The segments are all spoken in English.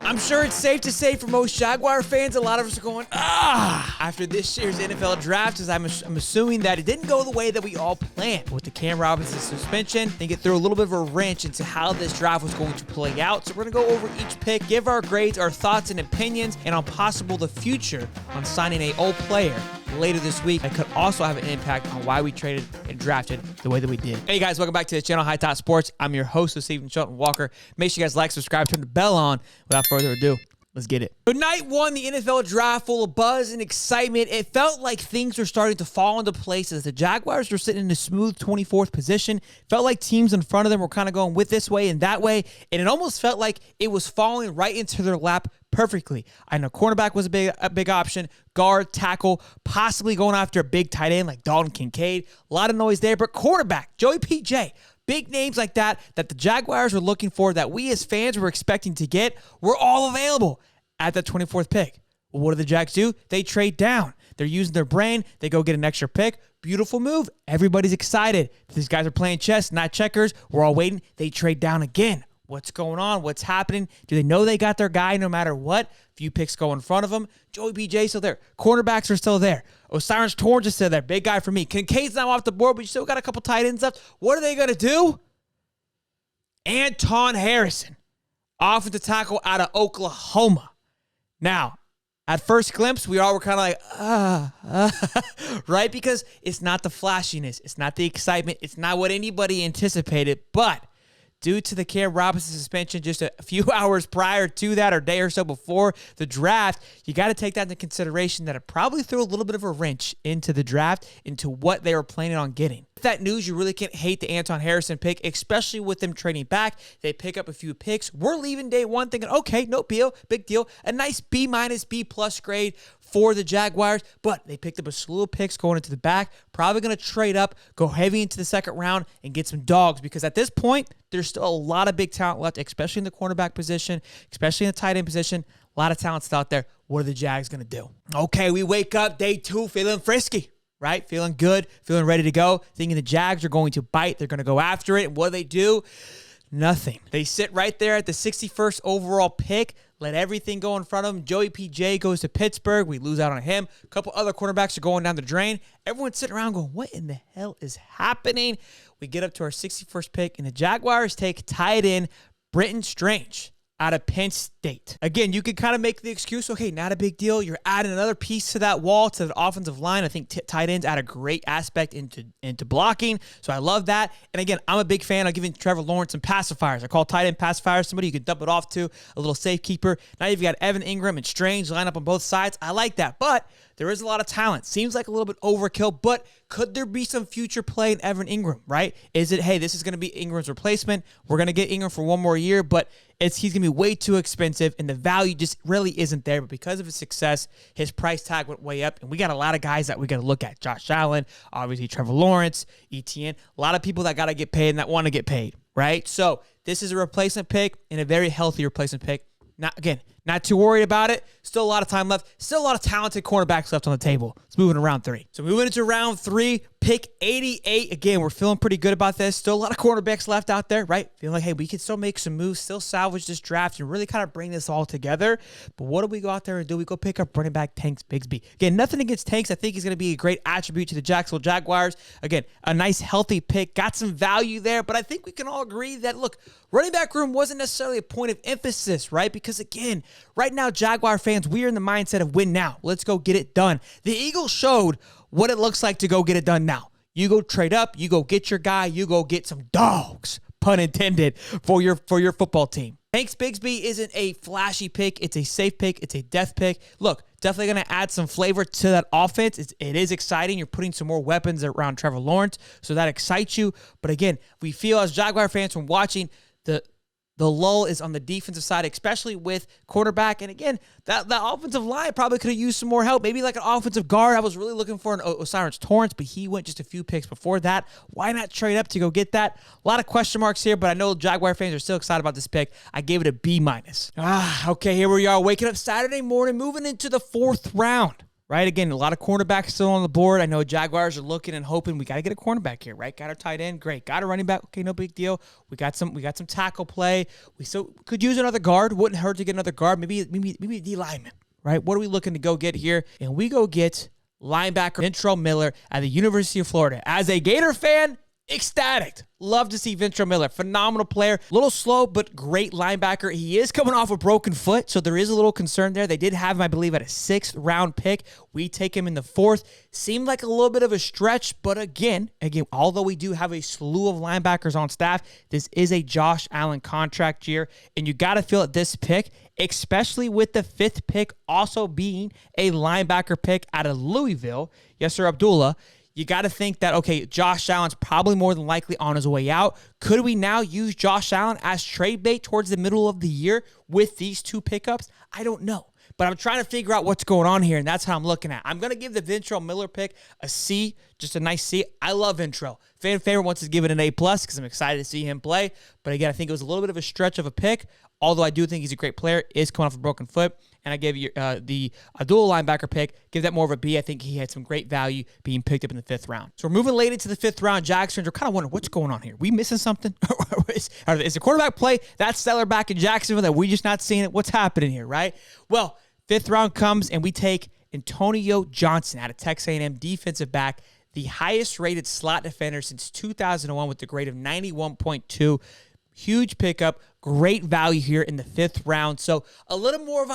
I'm sure it's safe to say for most Jaguar fans, a lot of us are going, after this year's NFL draft, as I'm assuming that it didn't go the way that we all planned. With the Cam Robinson suspension, I think it threw a little bit of a wrench into how this draft was going to play out. So we're going to go over each pick, give our grades, our thoughts and opinions, and on possible the future on signing a old player later this week that could also have an impact on why we traded and drafted the way that we did. Hey guys, welcome back to the channel, Hightop Sports. I'm your host, Stephen Shelton Walker. Make sure you guys like, subscribe, turn the bell on. Without further ado, let's get it. So night one, the NFL draft, full of buzz and excitement. It felt like things were starting to fall into place as the Jaguars were sitting in a smooth 24th position. Felt like teams in front of them were kind of going with this way and that way, and it almost felt like it was falling right into their lap perfectly. I know cornerback was a big option, guard, tackle, possibly going after a big tight end like Dalton Kincaid. A lot of noise there, but quarterback, Joey P.J., big names like that the Jaguars were looking for, that we as fans were expecting to get, were all available at the 24th pick. Well, what do the Jags do? They trade down. They're using their brain. They go get an extra pick. Beautiful move. Everybody's excited. These guys are playing chess, not checkers. We're all waiting. They trade down again. What's going on? What's happening? Do they know they got their guy no matter what? Few picks go in front of them. Joey B.J. still there. Cornerbacks are still there. Osiris Torrance is still there. Big guy for me. Kincaid's now off the board, but you still got a couple tight ends left. What are they going to do? Anton Harrison, offensive tackle out of Oklahoma. Now, at first glimpse, we all were kind of like, right? Because it's not the flashiness. It's not the excitement. It's not what anybody anticipated, but due to the Cam Robinson suspension just a few hours prior to that, or a day or so before the draft, you got to take that into consideration, that it probably threw a little bit of a wrench into the draft, into what they were planning on getting. With that news, you really can't hate the Anton Harrison pick, especially with them trading back. They pick up a few picks. We're leaving day one thinking, okay, no big deal. A nice B-, B+ grade for the Jaguars, but they picked up a slew of picks going into the back, probably going to trade up, go heavy into the second round, and get some dogs, because at this point, there's still a lot of big talent left, especially in the cornerback position, especially in the tight end position. A lot of talent still out there. What are the Jags going to do? Okay, we wake up day two feeling frisky, right? Feeling good, feeling ready to go, thinking the Jags are going to bite. They're going to go after it. And what do? Nothing. They sit right there at the 61st overall pick, let everything go in front of them. Joey P.J. goes to Pittsburgh. We lose out on him. A couple other cornerbacks are going down the drain. Everyone's sitting around going, what in the hell is happening? We get up to our 61st pick, and the Jaguars take tight end Britton Strange out of Penn State. Again, you could kind of make the excuse, okay, not a big deal. You're adding another piece to that wall, to the offensive line. I think tight ends add a great aspect into blocking, so I love that. And again, I'm a big fan of giving Trevor Lawrence some pacifiers. I call tight end pacifiers somebody you can dump it off to, a little safekeeper. Now you've got Evan Ingram and Strange line up on both sides. I like that, but there is a lot of talent. Seems like a little bit overkill, but could there be some future play in Evan Ingram, right? Is it, hey, this is going to be Ingram's replacement. We're going to get Ingram for one more year, but he's going to be way too expensive, and the value just really isn't there. But because of his success, his price tag went way up, and we got a lot of guys that we got to look at. Josh Allen, obviously Trevor Lawrence, ETN, a lot of people that got to get paid and that want to get paid, right? So this is a replacement pick, and a very healthy replacement pick. Not too worried about it. Still a lot of time left. Still a lot of talented cornerbacks left on the table. Let's move into round three. So moving into round three, pick 88. Again, we're feeling pretty good about this. Still a lot of cornerbacks left out there, right? Feeling like, hey, we can still make some moves, still salvage this draft, and really kind of bring this all together. But what do we go out there and do? We go pick up running back Tanks Bigsby. Again, nothing against Tanks. I think he's going to be a great attribute to the Jacksonville Jaguars. Again, a nice, healthy pick. Got some value there, but I think we can all agree that, look, running back room wasn't necessarily a point of emphasis, right? Because, again, right now, Jaguar fans, we're in the mindset of win now. Let's go get it done. The Eagles showed what it looks like to go get it done now. You go trade up, you go get your guy, you go get some dogs, pun intended, for your football team. Tanks Bigsby isn't a flashy pick. It's a safe pick. It's a depth pick. Look, definitely going to add some flavor to that offense. It is exciting. You're putting some more weapons around Trevor Lawrence, so that excites you. But again, we feel as Jaguar fans from watching, the lull is on the defensive side, especially with quarterback. And again, that offensive line probably could have used some more help. Maybe like an offensive guard. I was really looking for an Osiris Torrance, but he went just a few picks before that. Why not trade up to go get that? A lot of question marks here, but I know Jaguar fans are still excited about this pick. I gave it a B-. Okay, here we are, waking up Saturday morning, moving into the fourth round. right? Again, a lot of cornerbacks still on the board. I know Jaguars are looking and hoping we got to get a cornerback here, right? Got our tight end, great. Got a running back, okay, no big deal. We got some tackle play. We still could use another guard. Wouldn't hurt to get another guard. Maybe a D lineman, right? What are we looking to go get here? And we go get linebacker Ventrell Miller at the University of Florida. As a Gator fan, ecstatic. Love to see Ventrell Miller. Phenomenal player. A little slow, but great linebacker. He is coming off a broken foot, so there is a little concern there. They did have him, I believe, at a 6th-round pick. We take him in the 4th. Seemed like a little bit of a stretch, but again, although we do have a slew of linebackers on staff, this is a Josh Allen contract year, and you got to feel at this pick, especially with the 5th pick also being a linebacker pick out of Louisville. Yes, sir, Abdullah. You got to think that, okay, Josh Allen's probably more than likely on his way out. Could we now use Josh Allen as trade bait towards the middle of the year with these 2 pickups? I don't know. But I'm trying to figure out what's going on here, and that's how I'm looking at it. I'm going to give the Ventrell Miller pick a C, just a nice C. I love Ventrell. Fan favorite wants to give it an A+ because I'm excited to see him play. But again, I think it was a little bit of a stretch of a pick, although I do think he's a great player, is coming off a broken foot. And I gave you the Abdullah linebacker pick, give that more of a B. I think he had some great value being picked up in the 5th round. So we're moving late into the 5th round. Jags fans are kind of wondering what's going on here. We missing something? Is the quarterback play that stellar back in Jacksonville that we just not seeing it? What's happening here, right? Well, 5th round comes and we take Antonio Johnson out of Texas A&M, defensive back, the highest rated slot defender since 2001 with the grade of 91.2. Huge pickup, great value here in the 5th round. So a little more of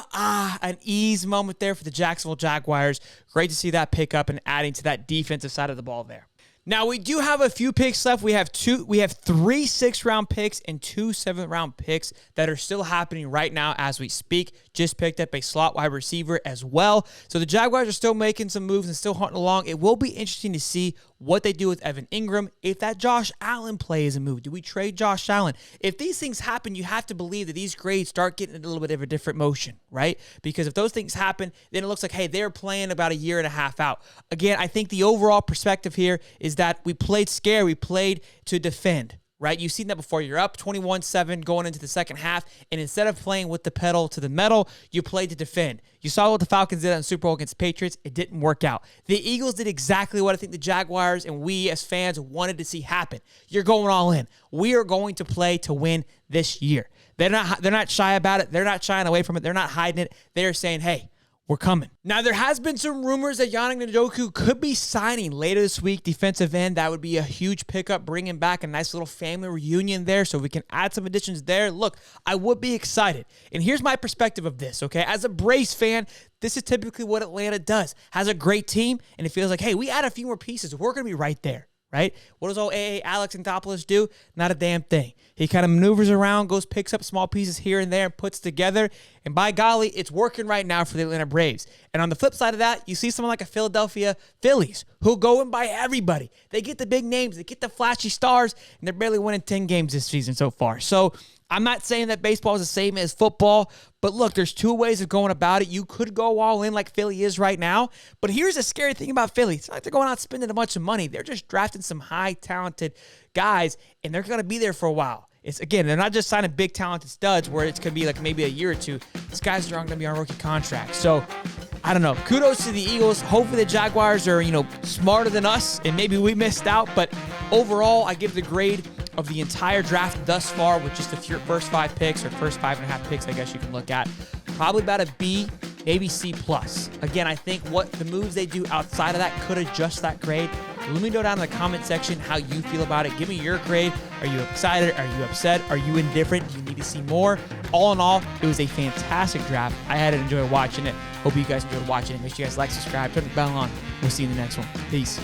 an ease moment there for the Jacksonville Jaguars. Great to see that pickup and adding to that defensive side of the ball there. Now, we do have a few picks left. We have 3 6th-round picks and 2 7th-round picks that are still happening right now as we speak. Just picked up a slot wide receiver as well. So the Jaguars are still making some moves and still hunting along. It will be interesting to see what they do with Evan Ingram. If that Josh Allen play is a move, do we trade Josh Allen? If these things happen, you have to believe that these grades start getting a little bit of a different motion, right? Because if those things happen, then it looks like, hey, they're playing about a year and a half out. Again, I think the overall perspective here is that we played scared. We played to defend, right? You've seen that before. You're up 21-7 going into the second half, and instead of playing with the pedal to the metal, you played to defend. You saw what the Falcons did on Super Bowl against the Patriots. It didn't work out. The Eagles did exactly what I think the Jaguars and we as fans wanted to see happen. You're going all in. We are going to play to win this year. They're not shy about it. They're not shying away from it. They're not hiding it. They're saying, hey, we're coming. Now, there has been some rumors that Yannick Ngakoue could be signing later this week, defensive end. That would be a huge pickup, bringing back a nice little family reunion there so we can add some additions there. Look, I would be excited. And here's my perspective of this, okay? As a Braves fan, this is typically what Atlanta does. Has a great team, and it feels like, hey, we add a few more pieces. We're going to be right there. Right? What does old Alex Anthopoulos do? Not a damn thing. He kind of maneuvers around, picks up small pieces here and there, and puts together. And by golly, it's working right now for the Atlanta Braves. And on the flip side of that, you see someone like a Philadelphia Phillies who go and buy everybody. They get the big names, they get the flashy stars, and they're barely winning 10 games this season so far. So I'm not saying that baseball is the same as football, but look, there's 2 ways of going about it. You could go all in like Philly is right now, but here's the scary thing about Philly. It's not like they're going out spending a bunch of money. They're just drafting some high talented guys, and they're going to be there for a while. They're not just signing big talented studs where it's going to be like maybe a year or 2. These guys are going to be on rookie contracts. So I don't know. Kudos to the Eagles. Hopefully the Jaguars are, smarter than us, and maybe we missed out, but overall, I give the grade of the entire draft thus far with just the first 5 picks or first 5.5 picks, I guess you can look at. Probably about a B, maybe C+. Again, I think what the moves they do outside of that could adjust that grade. Let me know down in the comment section how you feel about it. Give me your grade. Are you excited? Are you upset? Are you indifferent? Do you need to see more? All in all, it was a fantastic draft. I had enjoyed watching it. Hope you guys enjoyed watching it. Make sure you guys like, subscribe, turn the bell on. We'll see you in the next one. Peace.